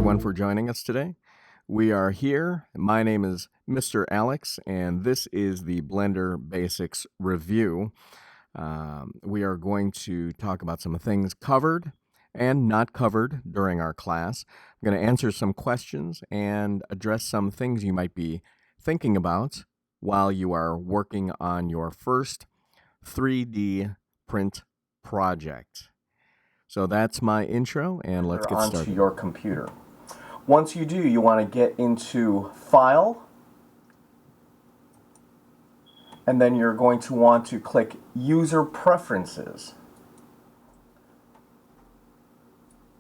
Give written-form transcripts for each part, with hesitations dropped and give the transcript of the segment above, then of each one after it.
everyone for joining us today. We are here. My name is Mr. Alex, and this is the Blender Basics Review. We are going to talk about some things covered and not covered during our class. I'm going to answer some questions and address some things you might be thinking about while you are working on your first 3D print project. So that's my intro, and let's get started. Onto your computer. Once you do, you want to get into File, and then you're going to want to click User Preferences.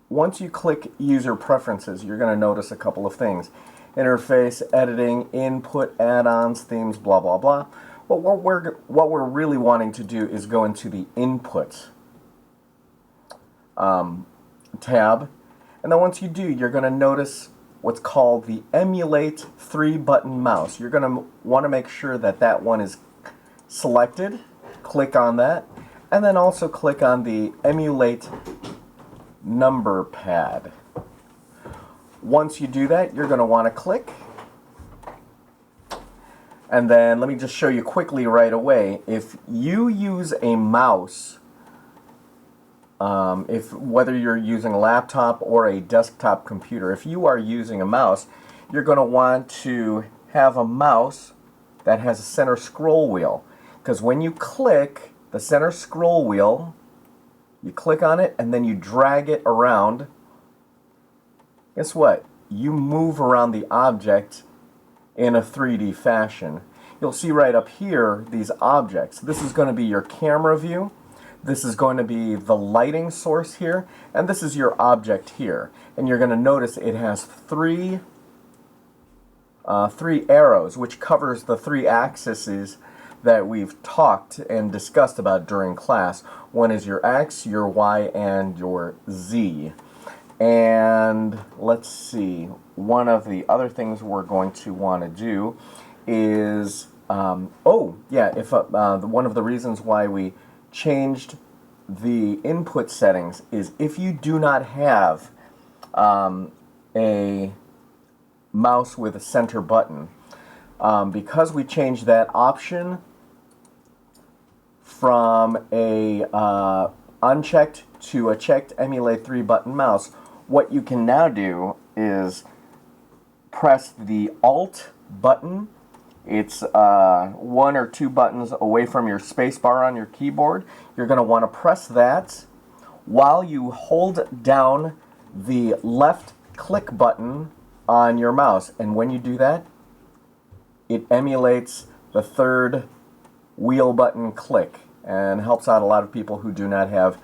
Once you click User Preferences, you're going to notice a couple of things. Interface, editing, input, add-ons, themes, blah, blah, blah. But what we're really wanting to do is go into the Input tab. And then once you do, you're going to notice what's called the Emulate 3-button mouse. You're going to want to make sure that that one is selected. Click on that. And then also click on the Emulate number pad. Once you do that, you're going to want to click. And then let me just show you quickly right away. If you use a mouse, whether you're using a laptop or a desktop computer, if you are using a mouse, you're going to want to have a mouse that has a center scroll wheel. Because when you click the center scroll wheel, you click on it and then you drag it around. Guess what? You move around the object in a 3D fashion. You'll see right up here these objects. This is going to be your camera view. This is going to be the lighting source here, and this is your object here. And you're going to notice it has three arrows, which covers the three axes that we've talked and discussed about during class. One is your X, your Y, and your Z. And let's see, one of the other things we're going to want to do is, one of the reasons why we changed the input settings is if you do not have a mouse with a center button, because we changed that option from a unchecked to a checked Emulate 3-button mouse, what you can now do is press the Alt button. It's one or two buttons away from your space bar on your keyboard. You're going to want to press that while you hold down the left click button on your mouse. And when you do that, it emulates the third wheel button click and helps out a lot of people who do not have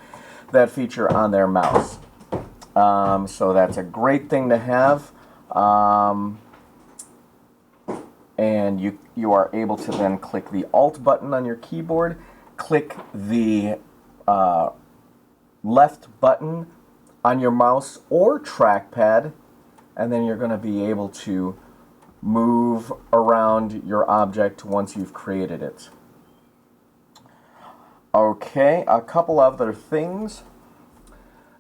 that feature on their mouse. So that's a great thing to have. And you are able to then click the Alt button on your keyboard, click the left button on your mouse or trackpad, and then you're going to be able to move around your object once you've created it. Okay, a couple other things.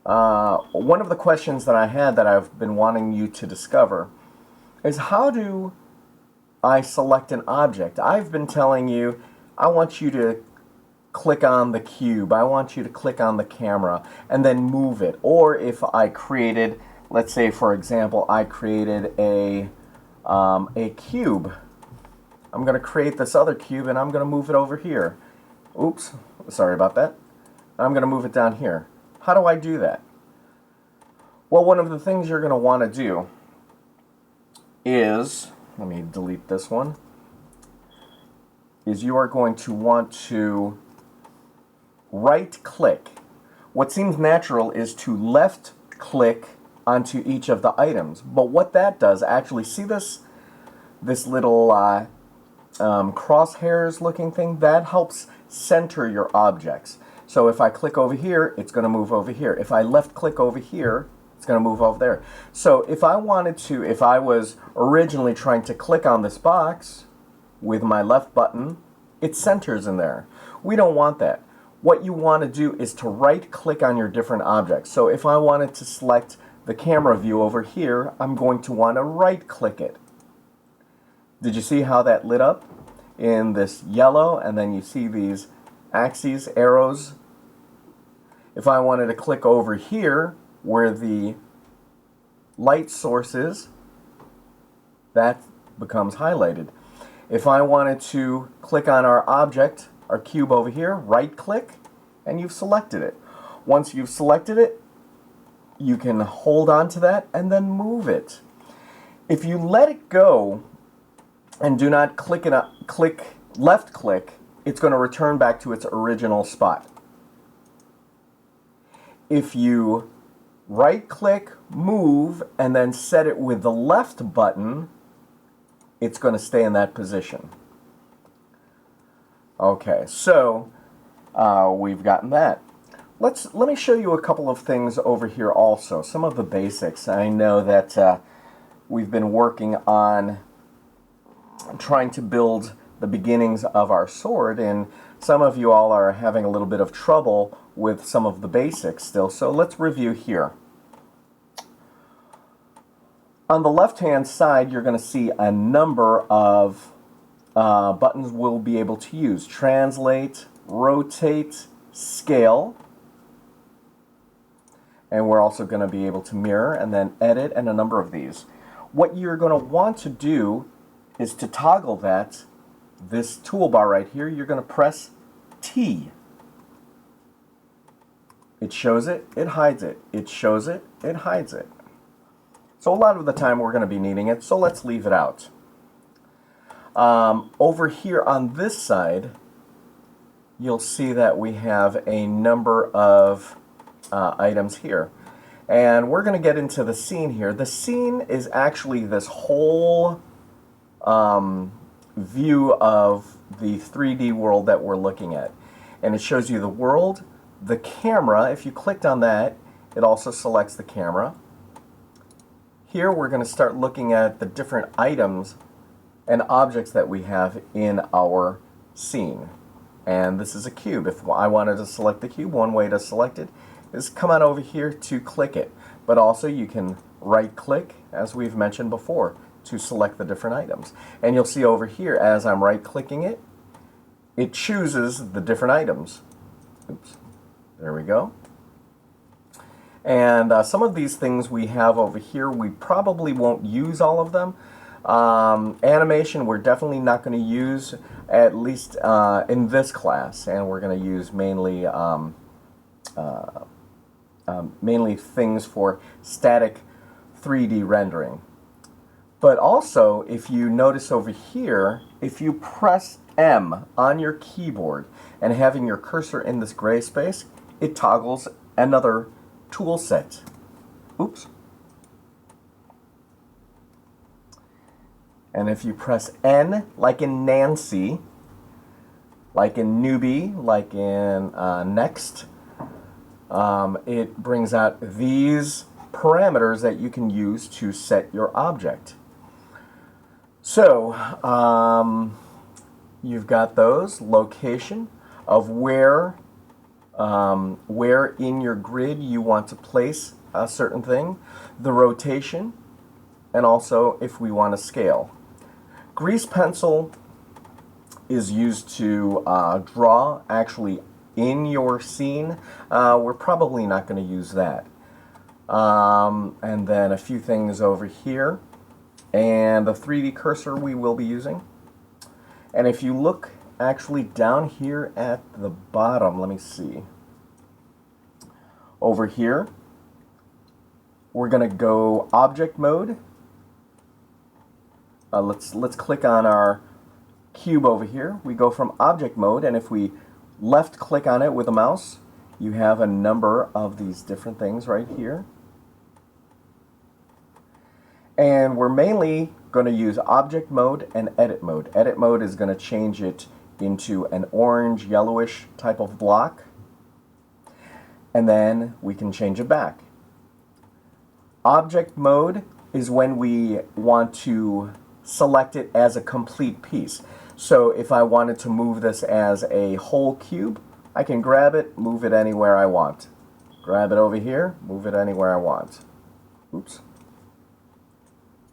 One of the questions that I had that I've been wanting you to discover is how do I select an object? I've been telling you, I want you to click on the cube, I want you to click on the camera, and then move it. Or if I created, let's say for example, I created a cube. I'm going to create this other cube and I'm going to move it over here. Oops, sorry about that. I'm going to move it down here. How do I do that? Well, one of the things you're going to want to do is, let me delete this one, is you are going to want to right click. What seems natural is to left click onto each of the items, but what that does, actually, see this little crosshairs looking thing? That helps center your objects. So if I click over here, it's going to move over here. If I left click over here, it's going to move over there. So if I wanted to, if I was originally trying to click on this box with my left button, it centers in there. We don't want that. What you want to do is to right click on your different objects. So if I wanted to select the camera view over here, I'm going to want to right click it. Did you see how that lit up in this yellow, and then you see these axes, arrows? If I wanted to click over here where the light source is, that becomes highlighted. If I wanted to click on our object, our cube over here, right click, and you've selected it. Once you've selected it, you can hold on to that and then move it. If you let it go and do not left click, it's going to return back to its original spot. If you right click, move, and then set it with the left button, it's going to stay in that position. Okay, so we've gotten that. Let me show you a couple of things over here also, some of the basics. I know that we've been working on trying to build the beginnings of our sword, and some of you all are having a little bit of trouble with some of the basics still, so let's review here. On the left-hand side, you're going to see a number of buttons we'll be able to use. Translate, rotate, scale, and we're also going to be able to mirror and then edit, and a number of these. What you're going to want to do is to toggle this toolbar right here, you're going to press T. It shows it, it hides it. It shows it, it hides it. So a lot of the time we're going to be needing it, so let's leave it out. Over here on this side, you'll see that we have a number of items here. And we're going to get into the scene here. The scene is actually this whole view of the 3D world that we're looking at. And it shows you the world, the camera. If you clicked on that, it also selects the camera. Here we're going to start looking at the different items and objects that we have in our scene. And this is a cube. If I wanted to select the cube, one way to select it is come on over here to click it. But also you can right click, as we've mentioned before, to select the different items. And you'll see over here, as I'm right clicking it, it chooses the different items. Oops, there we go. And some of these things we have over here, we probably won't use all of them. Animation we're definitely not going to use, at least in this class, and we're going to use mainly things for static 3D rendering. But also, if you notice over here, if you press M on your keyboard and having your cursor in this gray space, it toggles another tool set. Oops. And if you press N, like in Nancy, like in newbie, like in next, it brings out these parameters that you can use to set your object. So, you've got those, location of where in your grid you want to place a certain thing, the rotation, and also if we want to scale. Grease pencil is used to draw actually in your scene. We're probably not going to use that. And then a few things over here, and the 3D cursor we will be using. And if you look actually down here at the bottom, let me see. Over here, we're going to go object mode. Let's click on our cube over here. We go from object mode, and if we left click on it with a mouse, you have a number of these different things right here. And we're mainly going to use object mode and edit mode. Edit mode is going to change it into an orange, yellowish type of block. And then we can change it back. Object mode is when we want to select it as a complete piece. So if I wanted to move this as a whole cube, I can grab it, move it anywhere I want. Grab it over here, move it anywhere I want. oops,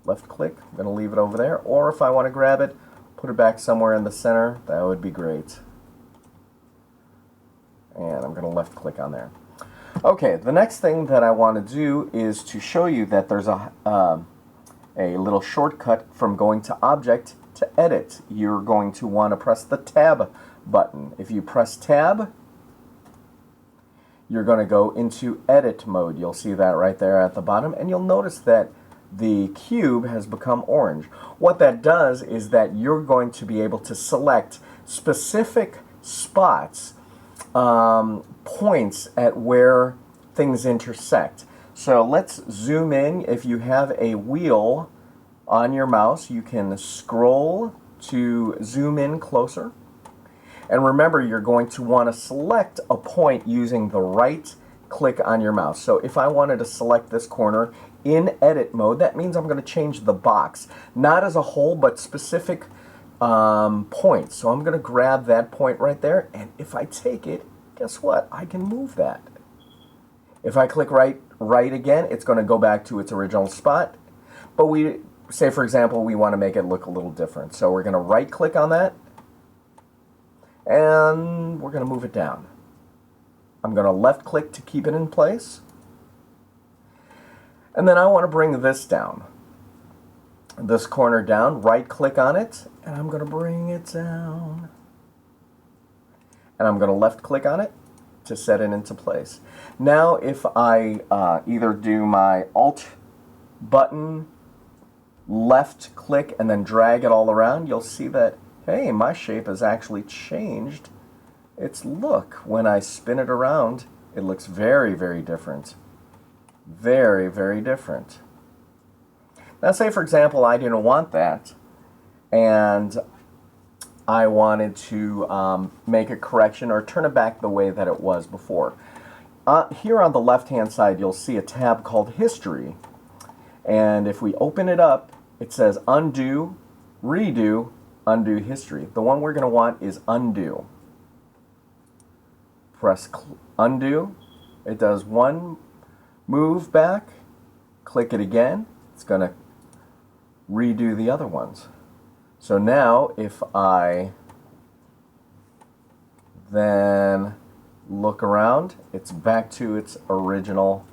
left click, I'm going to leave it over there. Or if I want to grab it, put it back somewhere in the center, that would be great. And I'm going to left click on there. Okay, the next thing that I want to do is to show you that there's a little shortcut from going to Object to Edit. You're going to want to press the Tab button. If you press Tab, you're going to go into Edit mode. You'll see that right there at the bottom, and you'll notice that the cube has become orange. What that does is that you're going to be able to select specific spots, points at where things intersect. So let's zoom in. If you have a wheel on your mouse, you can scroll to zoom in closer. And remember, you're going to want to select a point using the right click on your mouse. So if I wanted to select this corner in edit mode, that means I'm going to change the box, not as a whole, but specific points. So I'm going to grab that point right there, and if I take it, guess what? I can move that. If I click right again, it's going to go back to its original spot. But we say, for example, we want to make it look a little different. So we're going to right click on that, and we're going to move it down. I'm going to left click to keep it in place. And then I want to bring this down. This corner down, right click on it, and I'm going to bring it down. And I'm going to left click on it to set it into place. Now if I either do my Alt button, left click, and then drag it all around, you'll see that, hey, my shape has actually changed its look. When I spin it around, it looks very, very different. Very, very different. Now say, for example, I didn't want that, and I wanted to make a correction or turn it back the way that it was before. Here on the left-hand side, you'll see a tab called History. And if we open it up, it says Undo, Redo, Undo History. The one we're going to want is Undo. Press Undo. It does one move back. Click it again. It's going to redo the other ones. So now if I then look around, it's back to its original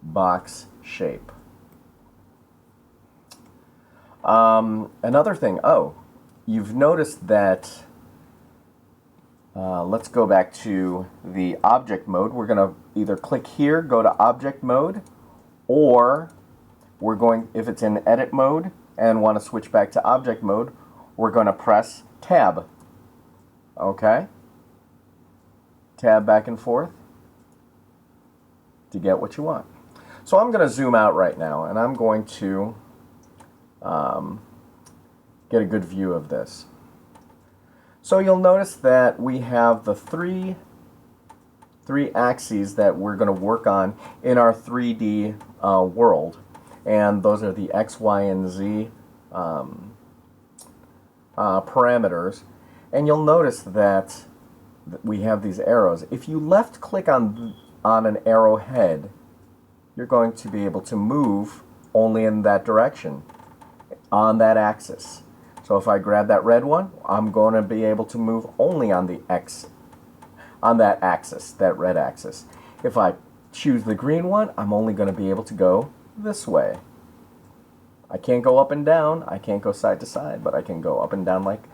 box shape. Another thing, you've noticed that, let's go back to the object mode. We're going to either click here, go to object mode, or we're going, if it's in edit mode and want to switch back to object mode, we're going to press Tab. Okay? Tab back and forth to get what you want. So I'm going to zoom out right now, and I'm going to get a good view of this. So you'll notice that we have the three axes that we're going to work on in our 3D world. And those are the X, Y, and Z parameters. And you'll notice that we have these arrows. If you left click on an arrowhead, you're going to be able to move only in that direction on that axis. So if I grab that red one, I'm going to be able to move only on the X, on that axis, that red axis. If I choose the green one, I'm only going to be able to go this way. I can't go up and down, I can't go side to side, but I can go up and down like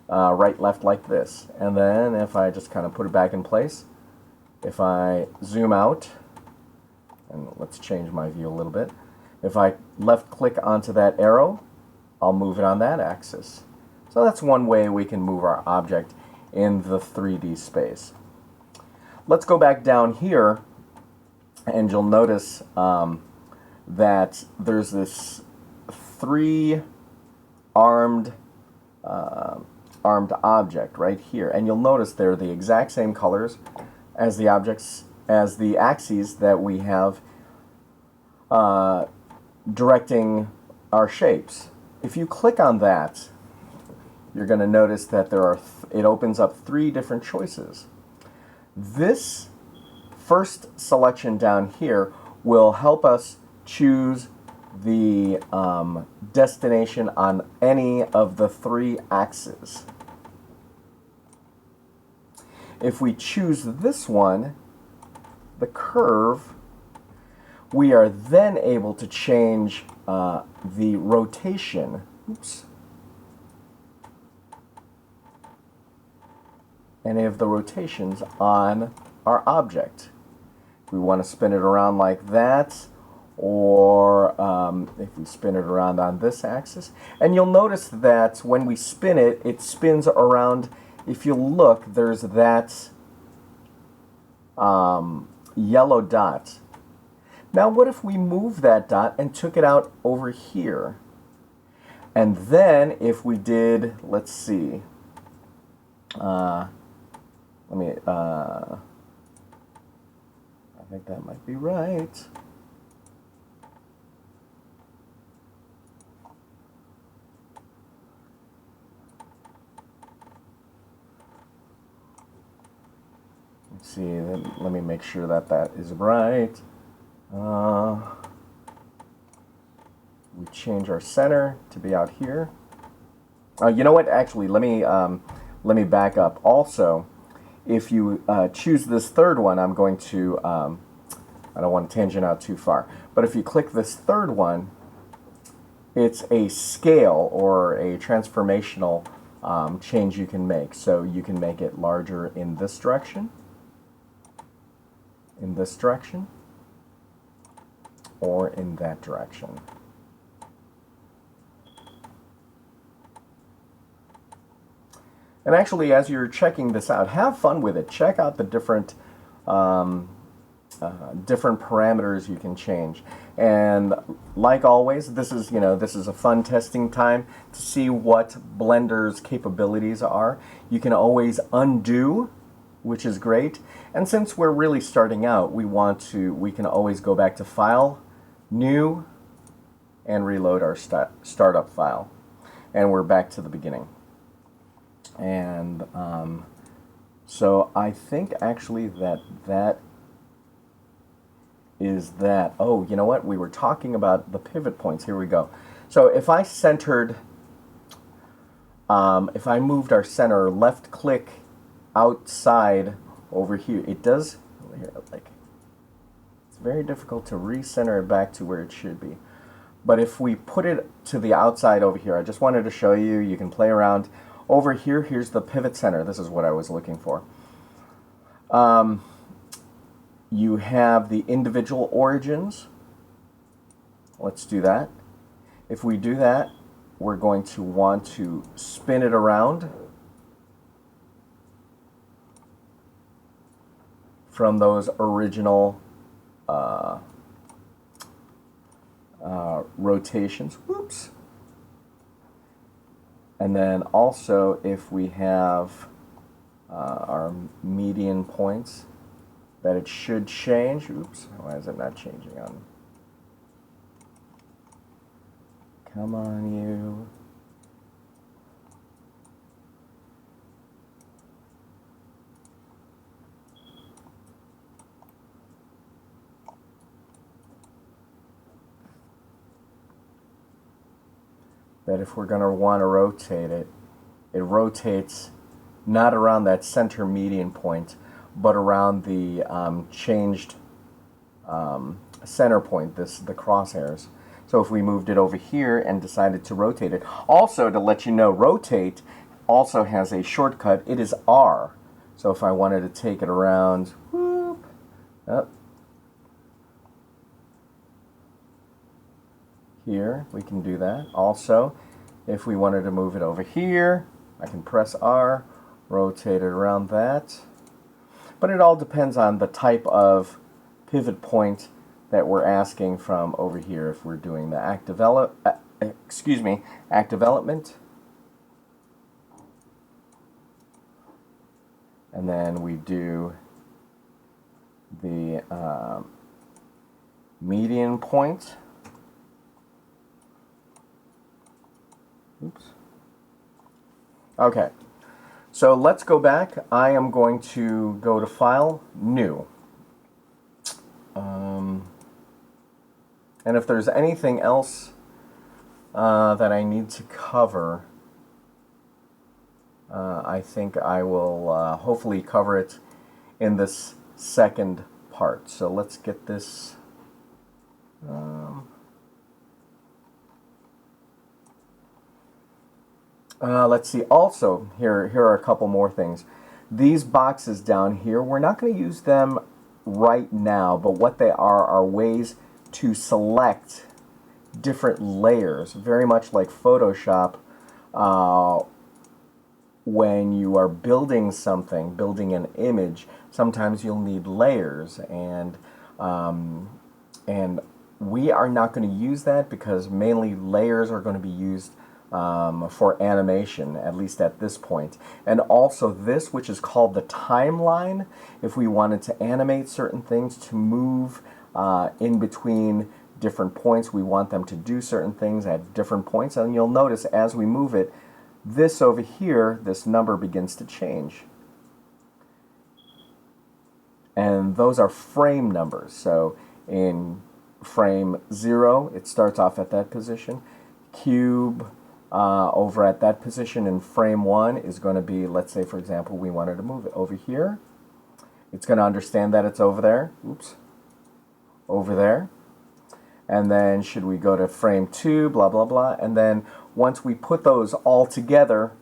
right, left, like this. And then if I just kind of put it back in place, if I zoom out, and let's change my view a little bit, if I left click onto that arrow, I'll move it on that axis. So that's one way we can move our object in the 3D space. Let's go back down here, and you'll notice that there's this three-armed object right here, and you'll notice they're the exact same colors as the objects, as the axes that we have directing our shapes. If you click on that, you're going to notice that there are it opens up three different choices. This first selection down here will help us choose the destination on any of the 3 axes. If we choose this one, the curve, we are then able to change the rotation. Oops. Any of the rotations on our object. If we want to spin it around like that, or if we spin it around on this axis. And you'll notice that when we spin it, it spins around. If you look, there's that yellow dot. Now what if we move that dot and took it out over here? And then if we did, let's see, I think that might be right. Let's see, let me make sure that that is right. We change our center to be out here. You know what? Actually, let me back up. Also, if you choose this third one, I'm going to, I don't want to tangent out too far, but if you click this third one, it's a scale or a transformational change you can make. So you can make it larger in this direction, or in that direction. And actually, as you're checking this out, have fun with it. Check out the different different parameters you can change. And like always, this is a fun testing time to see what Blender's capabilities are. You can always undo, which is great. And since we're really starting out, we can always go back to File, New, and reload our startup file. And we're back to the beginning. And so I think actually that is that. Oh, you know what? We were talking about the pivot points. Here we go. So if I centered, if I moved our center, left click outside over here, it does, like, it's very difficult to recenter it back to where it should be. But if we put it to the outside over here, I just wanted to show you, you can play around. Over here, here's the pivot center. This is what I was looking for. You have the individual origins. Let's do that. If we do that, we're going to want to spin it around from those original rotations. Whoops. And then also, if we have our median points, that it should change. Oops, why is it not changing on? Come on, you. That if we're going to want to rotate it, it rotates not around that center median point, but around the changed center point, the crosshairs. So if we moved it over here and decided to rotate it, also to let you know, rotate also has a shortcut. It is R. So if I wanted to take it around, whoop, up, here, we can do that. Also, if we wanted to move it over here, I can press R, rotate it around that. But it all depends on the type of pivot point that we're asking from over here. If we're doing the act development, and then we do the median point. Oops. Okay. So let's go back. I am going to go to File, New. And if there's anything else that I need to cover, I think I will hopefully cover it in this second part. So let's get this. Let's see. Also, here are a couple more things. These boxes down here, we're not going to use them right now, but what they are ways to select different layers, very much like Photoshop. When you are building something, building an image, sometimes you'll need layers, and we are not going to use that because mainly layers are going to be used for animation, at least at this point. And also this, which is called the timeline, if we wanted to animate certain things to move in between different points, we want them to do certain things at different points, and you'll notice as we move it, this over here, this number begins to change. And those are frame numbers. So in frame 0, it starts off at that position. Cube over at that position in frame 1 is going to be, let's say for example, we wanted to move it over here. It's going to understand that it's over there. Oops. Over there. And then should we go to frame 2, blah, blah, blah. And then once we put those all together,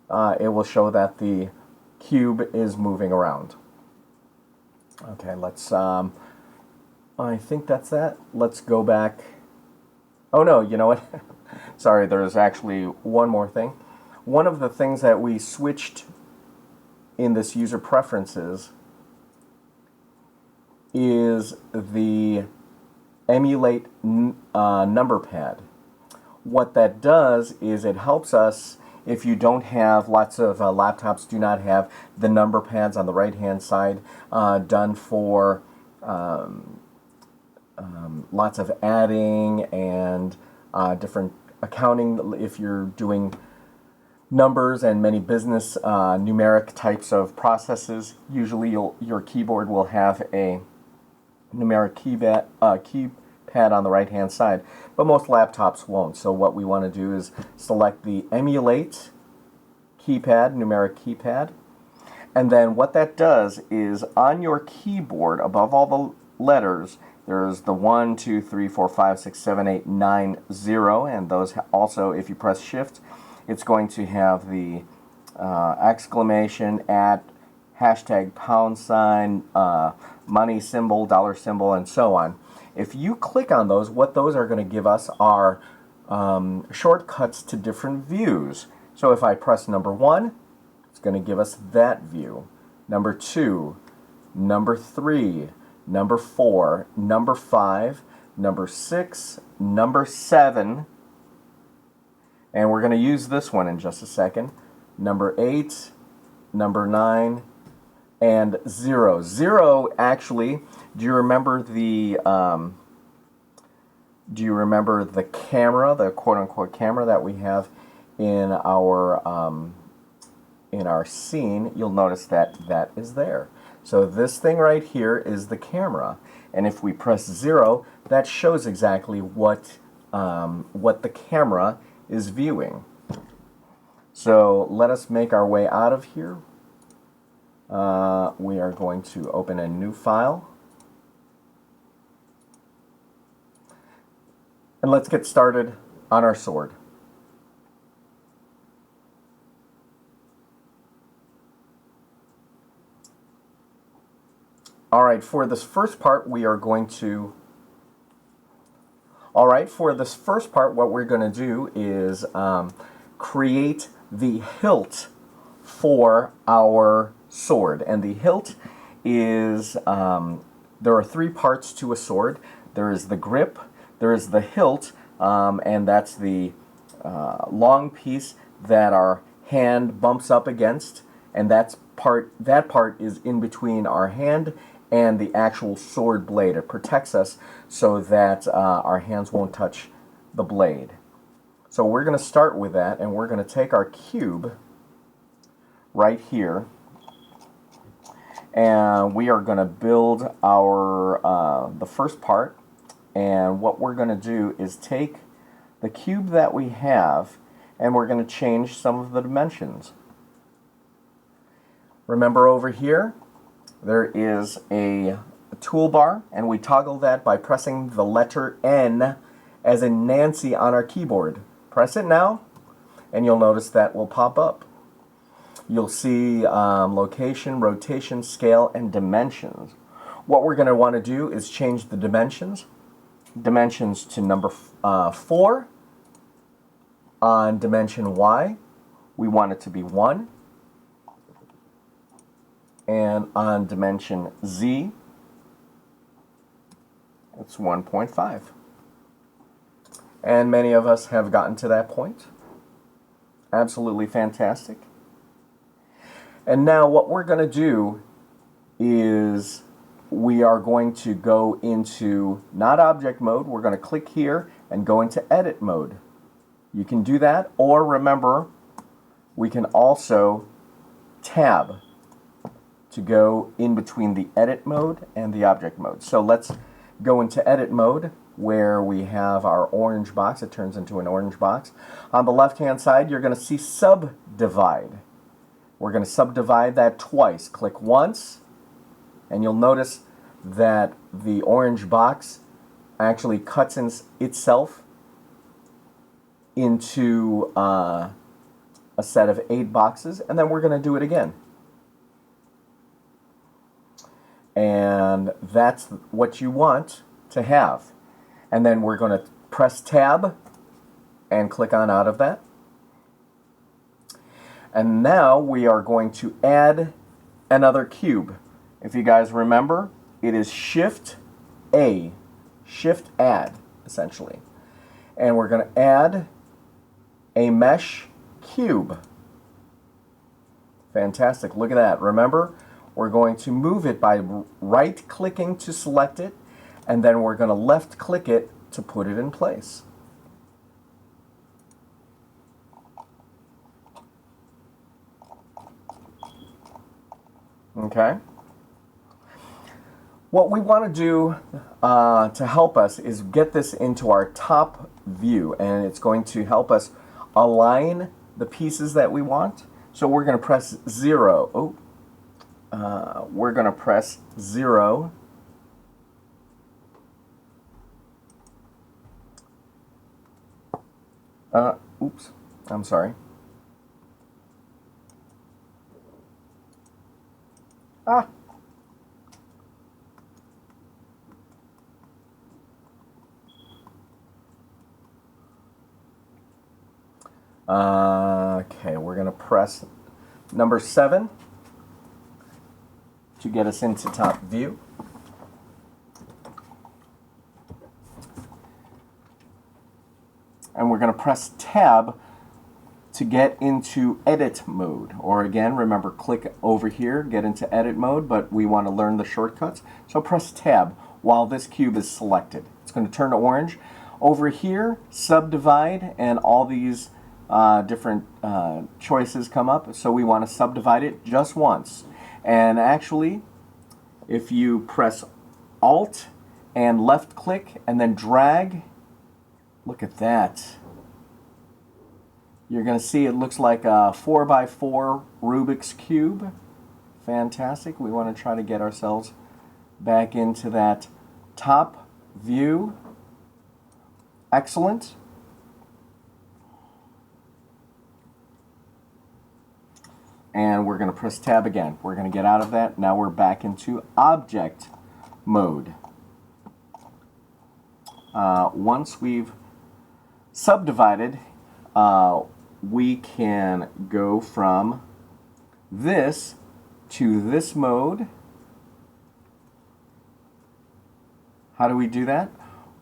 it will show that the cube is moving around. Okay, let's, I think that's that. Let's go back. Oh no, you know what? Sorry, there's actually one more thing. One of the things that we switched in this user preferences is the emulate number pad. What that does is it helps us, if you don't have, lots of laptops do not have the number pads on the right hand side done for lots of adding and different accounting. If you're doing numbers and many business numeric types of processes, usually your keyboard will have a numeric keypad on the right hand side, but most laptops won't. So what we want to do is select the emulate keypad, numeric keypad, and then what that does is on your keyboard above all the letters there's the 1, 2, 3, 4, 5, 6, 7, 8, 9, 0, and those also, if you press shift, it's going to have the exclamation, at, hashtag, pound sign, money symbol, dollar symbol, and so on. If you click on those, what those are going to give us are shortcuts to different views. So if I press number 1, it's going to give us that view. Number 2, number 3, number 4, number 5, number 6, number 7, and we're going to use this one in just a second. Number 8, number 9, and 0. 0 actually, do you remember the camera, the quote-unquote camera that we have in our scene? You'll notice that that is there. So this thing right here is the camera, and if we press 0, that shows exactly what the camera is viewing. So let us make our way out of here. We are going to open a new file. And let's get started on our sword. Alright, for this first part what we're going to do is create the hilt for our sword. And the hilt is, there are 3 parts to a sword. There is the grip, there is the hilt, and that's the long piece that our hand bumps up against, and that part is in between our hand and the actual sword blade. It protects us so that our hands won't touch the blade. So we're going to start with that, and we're going to take our cube right here, and we are going to build our the first part, And what we're going to do is take the cube that we have and we're going to change some of the dimensions. Remember over here, there is a toolbar, and we toggle that by pressing the letter N as in Nancy on our keyboard. Press it now, and you'll notice that will pop up. You'll see location, rotation, scale, and dimensions. What we're going to want to do is change the dimensions. Dimensions to number 4. On dimension Y, we want it to be 1. And on dimension Z, it's 1.5. And many of us have gotten to that point. Absolutely fantastic. And now what we're going to do is we are going to go into not object mode. We're going to click here and go into edit mode. You can do that, or remember, we can also tab to go in between the edit mode and the object mode. So let's go into edit mode where we have our orange box. It turns into an orange box. On the left hand side, you're going to see subdivide. We're going to subdivide that twice. Click once and you'll notice that the orange box actually cuts in itself into a set of 8 boxes, and then we're going to do it again. And that's what you want to have. And then we're going to press tab and click on out of that. And now we are going to add another cube. If you guys remember, it is Shift A, Shift Add, essentially. And we're going to add a mesh cube. Fantastic. Look at that. Remember, we're going to move it by right-clicking to select it, and then we're going to left-click it to put it in place. Okay? What we want to do to help us is get this into our top view, and it's going to help us align the pieces that we want. So we're going to press 0. We're going to press 0. Oops, I'm sorry. Okay, we're going to press number 7 to get us into top view. And we're going to press tab to get into edit mode. Or again, remember, click over here, get into edit mode, but we want to learn the shortcuts. So press tab while this cube is selected. It's going to turn to orange. Over here, subdivide, and all these different choices come up. So we want to subdivide it just once. And actually, if you press Alt and left click and then drag, look at that. You're going to see it looks like a 4x4 Rubik's Cube. Fantastic. We want to try to get ourselves back into that top view. Excellent. And we're going to press tab again. We're going to get out of that. Now we're back into object mode. Once we've subdivided, we can go from this to this mode. How do we do that?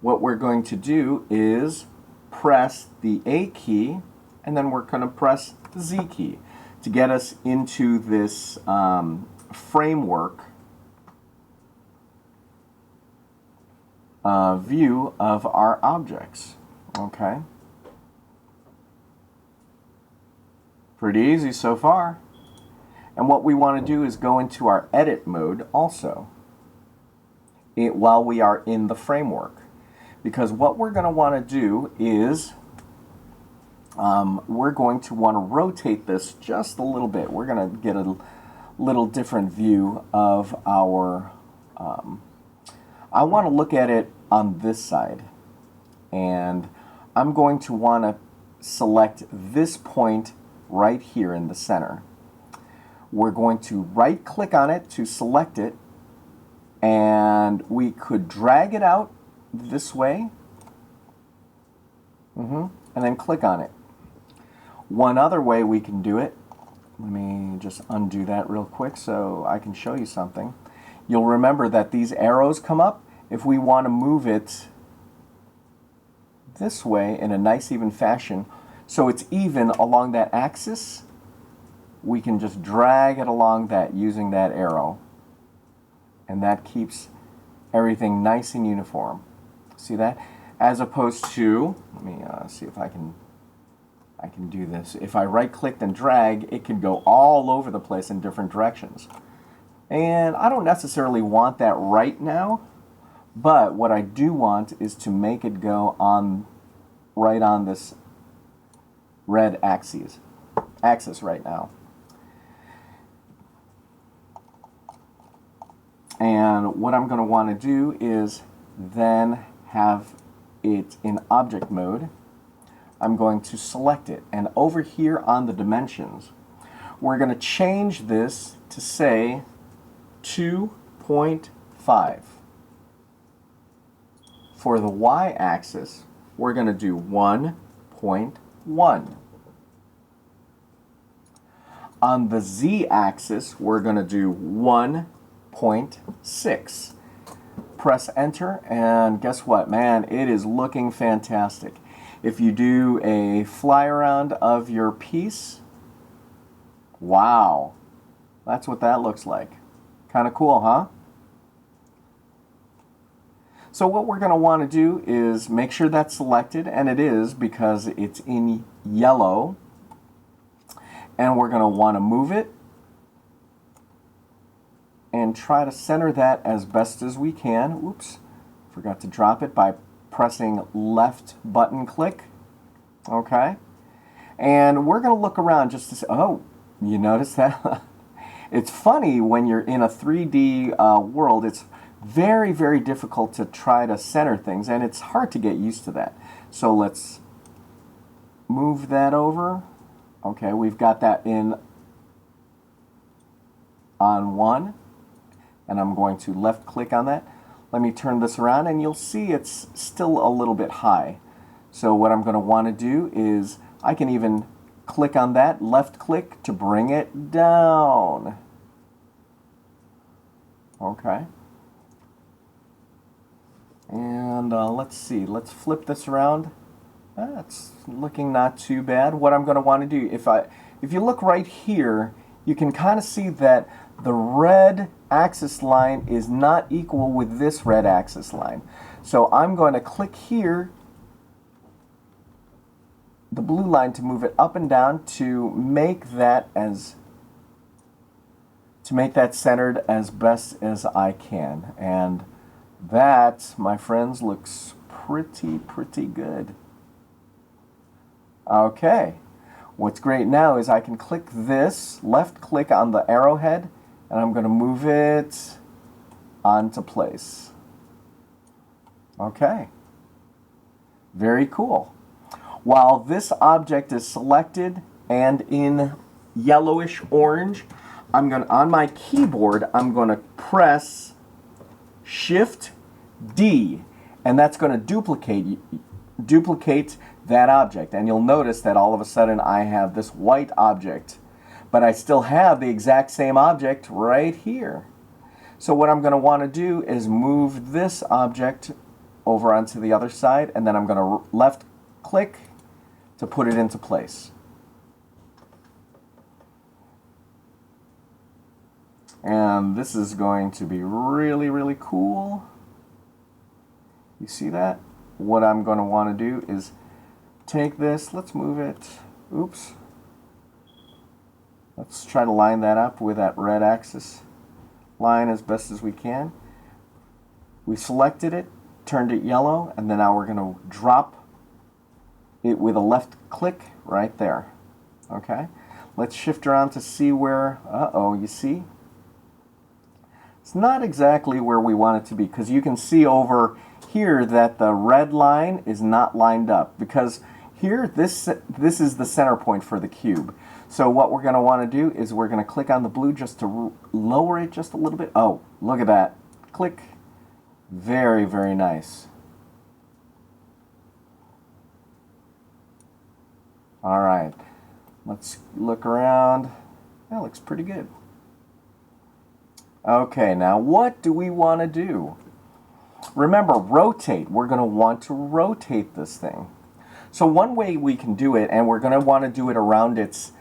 What we're going to do is press the A key, and then we're going to press the Z key to get us into this framework view of our objects. Okay. Pretty easy so far. And what we want to do is go into our edit mode also while we are in the framework. because what we're going to want to do is we're going to want to rotate this just a little bit. We're going to get a little different view of our, I want to look at it on this side, and I'm going to want to select this point right here in the center. We're going to right click on it to select it, and we could drag it out this way, and then click on it. One other way we can do it, let me just undo that real quick so I can show you something. You'll remember that these arrows come up. If we want to move it this way in a nice even fashion so it's even along that axis, we can just drag it along that using that arrow, and that keeps everything nice and uniform. See that? As opposed to, let me see if I can do this. If I right click and drag, it can go all over the place in different directions. And I don't necessarily want that right now, but what I do want is to make it go on right on this red axis right now. And what I'm going to want to do is then have it in object mode. I'm going to select it, and over here on the dimensions, we're going to change this to say 2.5. For the y-axis, we're going to do 1.1. On the z-axis, we're going to do 1.6. Press enter, and guess what, man? It is looking fantastic. If you do a fly around of your piece, wow, that's what that looks like. Kind of cool, huh? So what we're going to want to do is make sure that's selected, and it is because it's in yellow. And we're going to want to move it and try to center that as best as we can. Oops, forgot to drop it by pressing left button click. Okay. And we're going to look around just to see, oh, you notice that? It's funny when you're in a 3D world, it's very, very difficult to try to center things, and it's hard to get used to that. So let's move that over. Okay, we've got that in on one, and I'm going to left click on that. Let me turn this around, and you'll see it's still a little bit high. So what I'm going to want to do is I can even click on that, left click to bring it down. Okay. And let's see, let's flip this around. That's looking not too bad. What I'm going to want to do, if you look right here, you can kind of see that the red axis line is not equal with this red axis line. So I'm going to click here, the blue line, to move it up and down to make that centered as best as I can. And that, my friends, looks pretty good. Okay, what's great now is I can click this, left click on the arrowhead, and I'm going to move it onto place. Okay, very cool. While this object is selected and in yellowish orange, on my keyboard, I'm going to press Shift D, and that's going to duplicate that object. And you'll notice that all of a sudden I have this white object, but I still have the exact same object right here. So what I'm going to want to do is move this object over onto the other side, and then I'm going to left click to put it into place. And this is going to be really cool. You see that? What I'm going to want to do is take this, let's move it, oops. Let's try to line that up with that red axis line as best as we can. We selected it, turned it yellow, and then now we're going to drop it with a left click right there. Okay, let's shift around to see where, uh-oh, you see? It's not exactly where we want it to be, because you can see over here that the red line is not lined up, because here this is the center point for the cube. So what we're going to want to do is we're going to click on the blue just to lower it just a little bit. Oh, look at that. Click. Very, very nice. All right. Let's look around. That looks pretty good. Okay, now what do we want to do? Remember, rotate. We're going to want to rotate this thing. So one way we can do it, and we're going to want to do it around its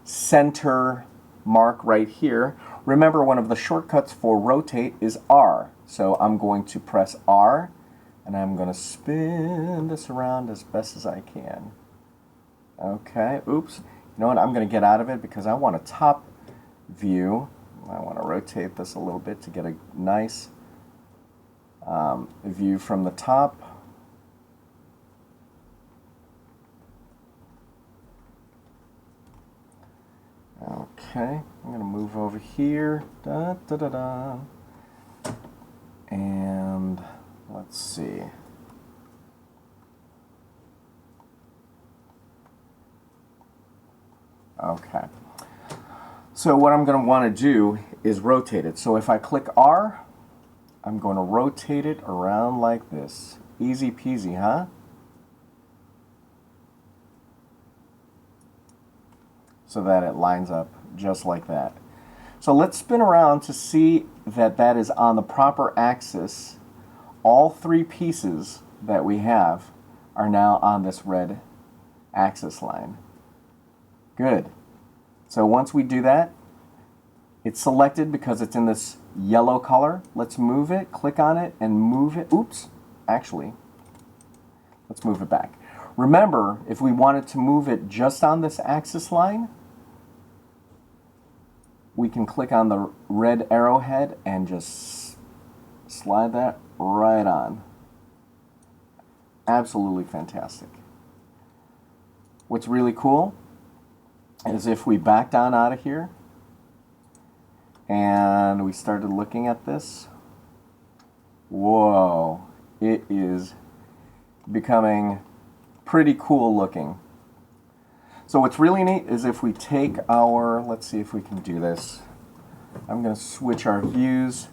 center mark right here. Remember, one of the shortcuts for rotate is R. So I'm going to press R, and I'm going to spin this around as best as I can. Okay, oops. You know what? I'm going to get out of it because I want a top view. I want to rotate this a little bit to get a nice view from the top. Okay, I'm going to move over here. Da, da, da, da. And let's see. Okay. So what I'm going to want to do is rotate it. So if I click R, I'm going to rotate it around like this. Easy peasy, huh? So that it lines up just like that. So let's spin around to see that that is on the proper axis. All three pieces that we have are now on this red axis line. Good. So once we do that, it's selected because it's in this yellow color. Let's move it, click on it, and move it. Oops, actually, let's move it back. Remember, if we wanted to move it just on this axis line, we can click on the red arrowhead and just slide that right on. Absolutely fantastic. What's really cool is if we back down out of here and we started looking at this, whoa, it is becoming pretty cool looking. So what's really neat is if we take our, let's see if we can do this. I'm going to switch our views,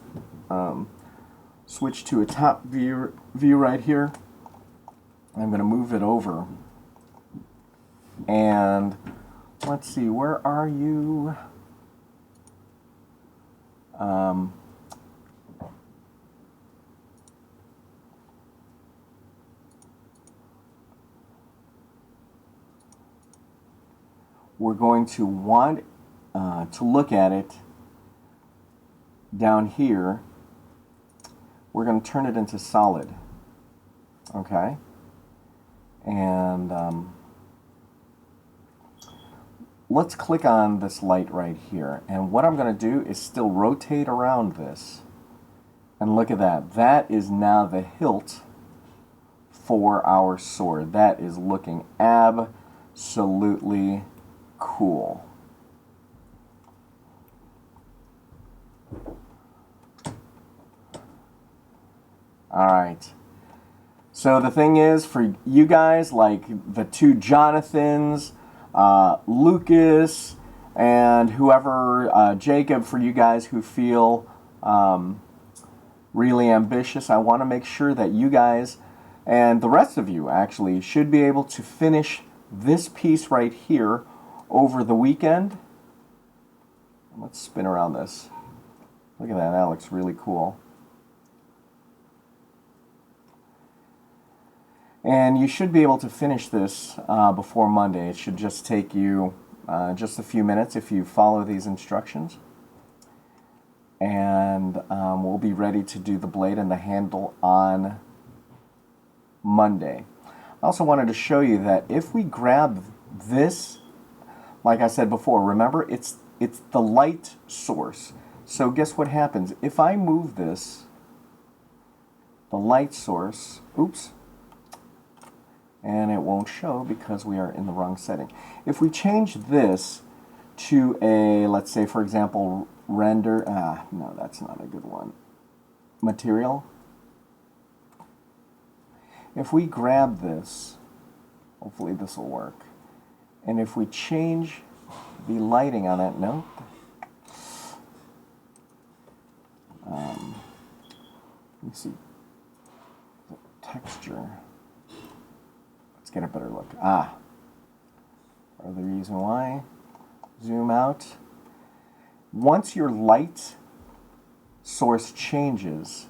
switch to a top view right here. I'm going to move it over. And let's see, where are you? We're going to want to look at it down here. We're going to turn it into solid. Okay? And let's click on this light right here. And what I'm going to do is still rotate around this. And look at that. That is now the hilt for our sword. That is looking absolutely cool. Alright. So the thing is, for you guys, like the two Jonathans, Lucas, and whoever, Jacob, for you guys who feel really ambitious, I want to make sure that you guys, and the rest of you actually, should be able to finish this piece right here over the weekend. Let's spin around this. Look at that, that looks really cool. And you should be able to finish this before Monday. It should just take you just a few minutes if you follow these instructions. And we'll be ready to do the blade and the handle on Monday. I also wanted to show you that if we grab this, like I said before, remember it's the light source. So guess what happens? If I move this the light source, oops, and it won't show because we are in the wrong setting. If we change this to a, let's say for example, render, no, that's not a good one, material. If we grab this, hopefully this will work, and if we change the lighting on it, no, let me see, the texture, let's get a better look. Or the reason why, zoom out. Once your light source changes,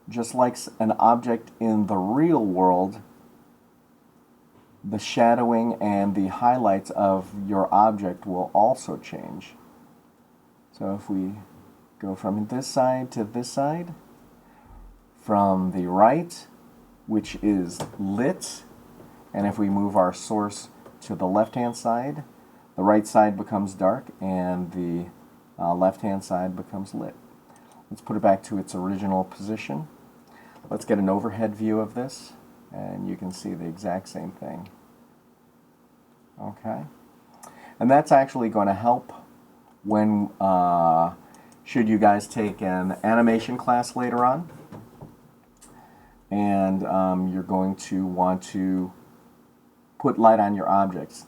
just like an object in the real world, the shadowing and the highlights of your object will also change. So if we go from this side to this side, from the right, which is lit, and if we move our source to the left-hand side, the right side becomes dark and the left-hand side becomes lit. Let's put it back to its original position. Let's get an overhead view of this, and you can see the exact same thing. Okay, and that's actually going to help when should you guys take an animation class later on, and you're going to want to put light on your objects.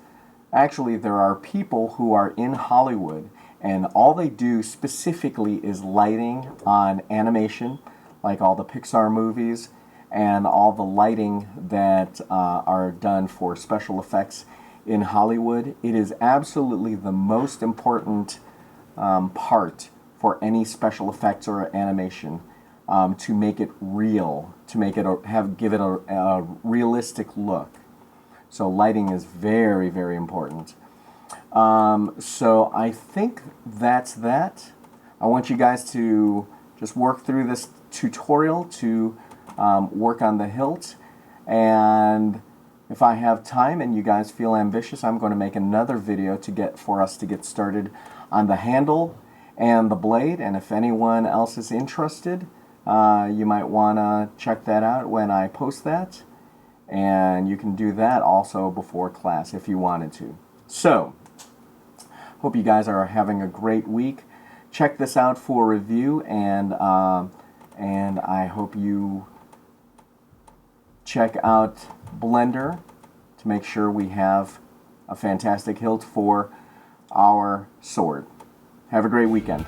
Actually, there are people who are in Hollywood and all they do specifically is lighting on animation, like all the Pixar movies and all the lighting that are done for special effects in Hollywood. It is absolutely the most important part for any special effects or animation, to make it real, to make it give it a realistic look. So lighting is very, very important. So I think that's that. I want you guys to just work through this tutorial to work on the hilt, and if I have time and you guys feel ambitious, I'm going to make another video for us to get started on the handle and the blade, and if anyone else is interested, you might want to check that out when I post that, and you can do that also before class if you wanted to. So, hope you guys are having a great week. Check this out for review, and I hope you check out Blender to make sure we have a fantastic hilt for our sword. Have a great weekend.